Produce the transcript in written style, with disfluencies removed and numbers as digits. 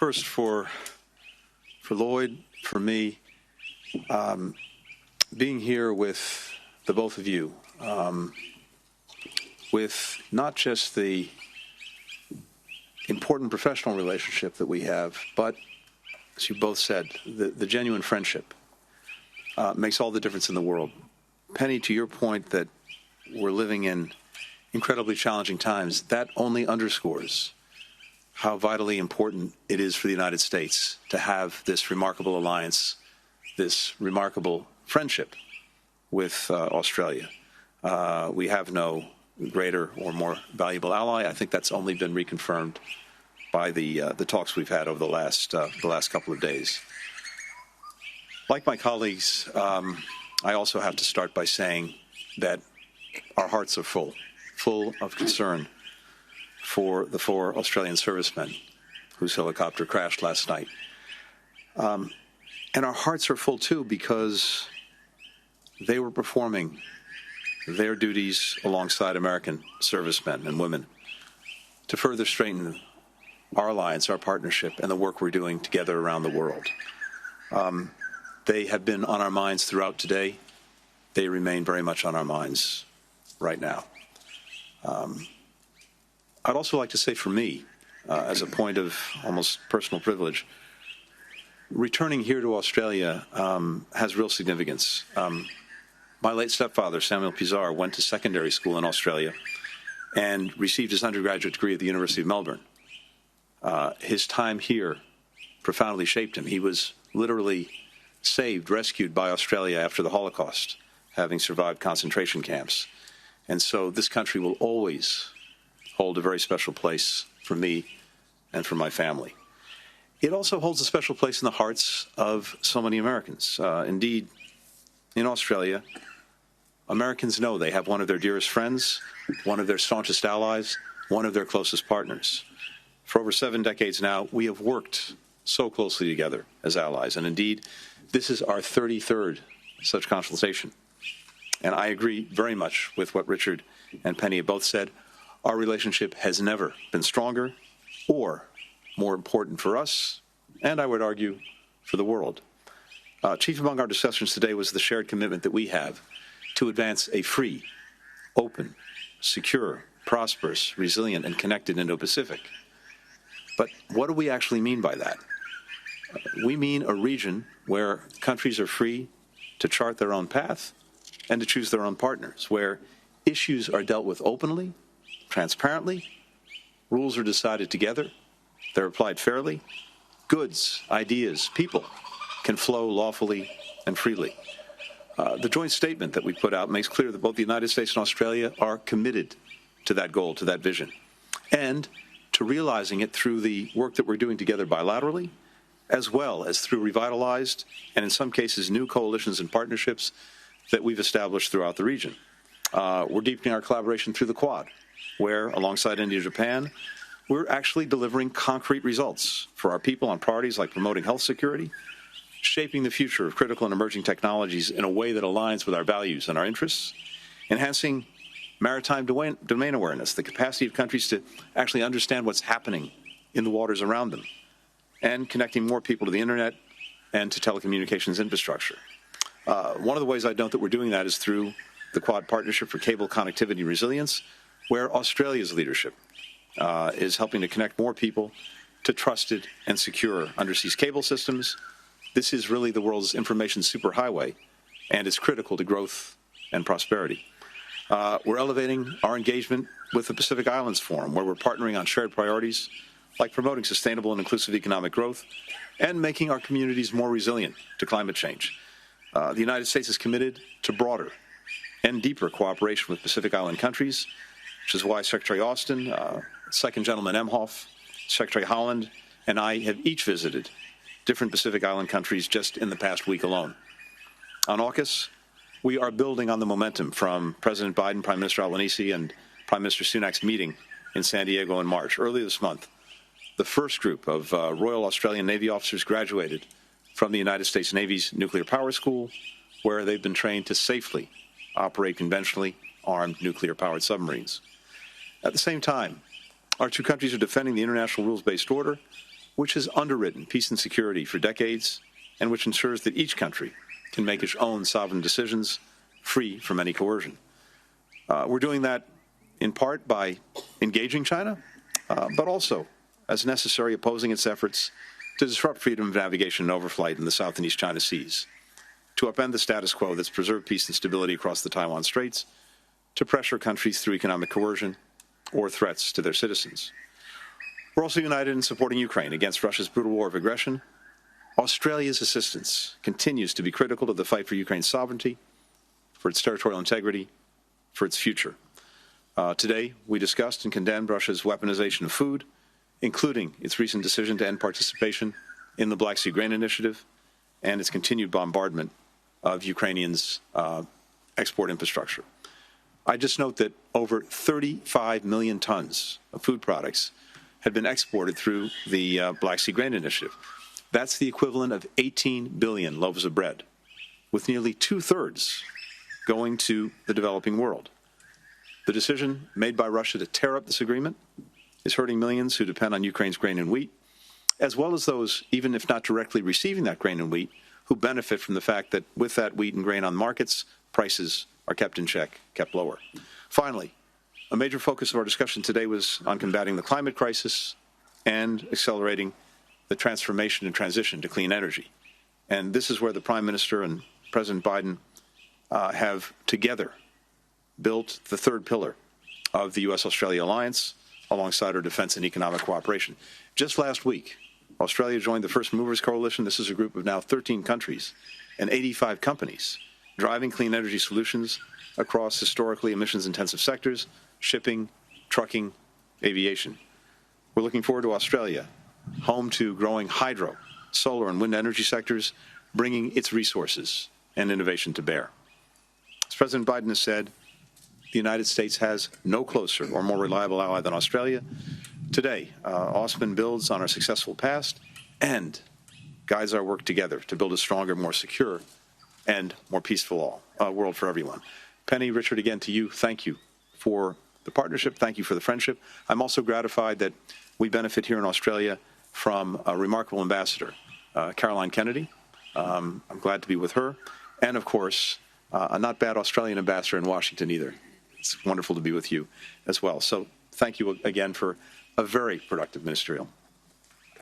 first for Lloyd, for me, being here with the both of you, with not just the important professional relationship that we have, but, as you both said, the genuine friendship makes all the difference in the world. Penny, to your point that we're living in incredibly challenging times, that only underscores how vitally important it is for the United States to have this remarkable alliance, this remarkable friendship with Australia. We have no greater or more valuable ally. I think that's only been reconfirmed by the talks we've had over the last couple of days. Like my colleagues, I also have to start by saying that our hearts are full of concern for the 4 Australian servicemen whose helicopter crashed last night. And our hearts are full, too, because they were performing their duties alongside American servicemen and women to further strengthen our alliance, our partnership, and the work we're doing together around the world. They have been on our minds throughout today. They remain very much on our minds right now. I'd also like to say for me, as a point of almost personal privilege, returning here to Australia has real significance. My late stepfather, Samuel Pizarro, went to secondary school in Australia and received his undergraduate degree at the University of Melbourne. His time here profoundly shaped him. He was literally rescued by Australia after the Holocaust, having survived concentration camps. And so this country will always hold a very special place for me and for my family. It also holds a special place in the hearts of so many Americans. Indeed, in Australia, Americans know they have one of their dearest friends, one of their staunchest allies, one of their closest partners. For over 7 decades now, we have worked so closely together as allies. And indeed, this is our 33rd such consultation. And I agree very much with what Richard and Penny have both said. Our relationship has never been stronger or more important for us, and I would argue for the world. Chief among our discussions today was the shared commitment that we have to advance a free, open, secure, prosperous, resilient, and connected Indo-Pacific. But what do we actually mean by that? We mean a region where countries are free to chart their own path and to choose their own partners, where issues are dealt with openly, transparently, rules are decided together, they're applied fairly, goods, ideas, people can flow lawfully and freely. The joint statement that we put out makes clear that both the United States and Australia are committed to that goal, to that vision, and to realizing it through the work that we're doing together bilaterally, as well as through revitalized and in some cases new coalitions and partnerships that we've established throughout the region. We're deepening our collaboration through the Quad, where, alongside India and Japan, we're actually delivering concrete results for our people on priorities like promoting health security, shaping the future of critical and emerging technologies in a way that aligns with our values and our interests, enhancing maritime domain awareness, the capacity of countries to actually understand what's happening in the waters around them, and connecting more people to the internet and to telecommunications infrastructure. One of the ways I note that we're doing that is through the Quad Partnership for Cable Connectivity Resilience, where Australia's leadership is helping to connect more people to trusted and secure undersea cable systems. This is really the world's information superhighway, and it's critical to growth and prosperity. We're elevating our engagement with the Pacific Islands Forum, where we're partnering on shared priorities like promoting sustainable and inclusive economic growth and making our communities more resilient to climate change. The United States is committed to broader and deeper cooperation with Pacific Island countries, which is why Secretary Austin, Second Gentleman Emhoff, Secretary Haaland, and I have each visited different Pacific Island countries just in the past week alone. On AUKUS, we are building on the momentum from President Biden, Prime Minister Albanese, and Prime Minister Sunak's meeting in San Diego in March. Earlier this month, the first group of Royal Australian Navy officers graduated from the United States Navy's Nuclear Power School, where they've been trained to safely operate conventionally armed nuclear-powered submarines. At the same time, our two countries are defending the international rules-based order which has underwritten peace and security for decades and which ensures that each country can make its own sovereign decisions free from any coercion. We're doing that in part by engaging China, but also, as necessary, opposing its efforts to disrupt freedom of navigation and overflight in the South and East China Seas, to upend the status quo that's preserved peace and stability across the Taiwan Straits, to pressure countries through economic coercion or threats to their citizens. We're also united in supporting Ukraine against Russia's brutal war of aggression. Australia's assistance continues to be critical to the fight for Ukraine's sovereignty, for its territorial integrity, for its future. Today, we discussed and condemned Russia's weaponization of food, including its recent decision to end participation in the Black Sea Grain Initiative and its continued bombardment of Ukrainians' export infrastructure. I just note that over 35 million tons of food products had been exported through the Black Sea Grain Initiative. That's the equivalent of 18 billion loaves of bread, with nearly two-thirds going to the developing world. The decision made by Russia to tear up this agreement is hurting millions who depend on Ukraine's grain and wheat, as well as those, even if not directly receiving that grain and wheat, who benefit from the fact that with that wheat and grain on markets, prices are kept in check, kept lower. Finally, a major focus of our discussion today was on combating the climate crisis and accelerating the transformation and transition to clean energy. And this is where the Prime Minister and President Biden have together built the third pillar of the U.S.-Australia alliance alongside our defense and economic cooperation. Just last week, Australia joined the First Movers Coalition. This is a group of now 13 countries and 85 companies driving clean energy solutions across historically emissions-intensive sectors, shipping, trucking, aviation. We're looking forward to Australia, home to growing hydro, solar, and wind energy sectors, bringing its resources and innovation to bear. As President Biden has said, the United States has no closer or more reliable ally than Australia. Today, Osman builds on our successful past and guides our work together to build a stronger, more secure, and more peaceful world for everyone. Penny, Richard, again to you, thank you for the partnership. Thank you for the friendship. I'm also gratified that we benefit here in Australia from a remarkable ambassador, Caroline Kennedy. I'm glad to be with her. And, of course, a not bad Australian ambassador in Washington either. It's wonderful to be with you as well. So thank you again for a very productive ministerial.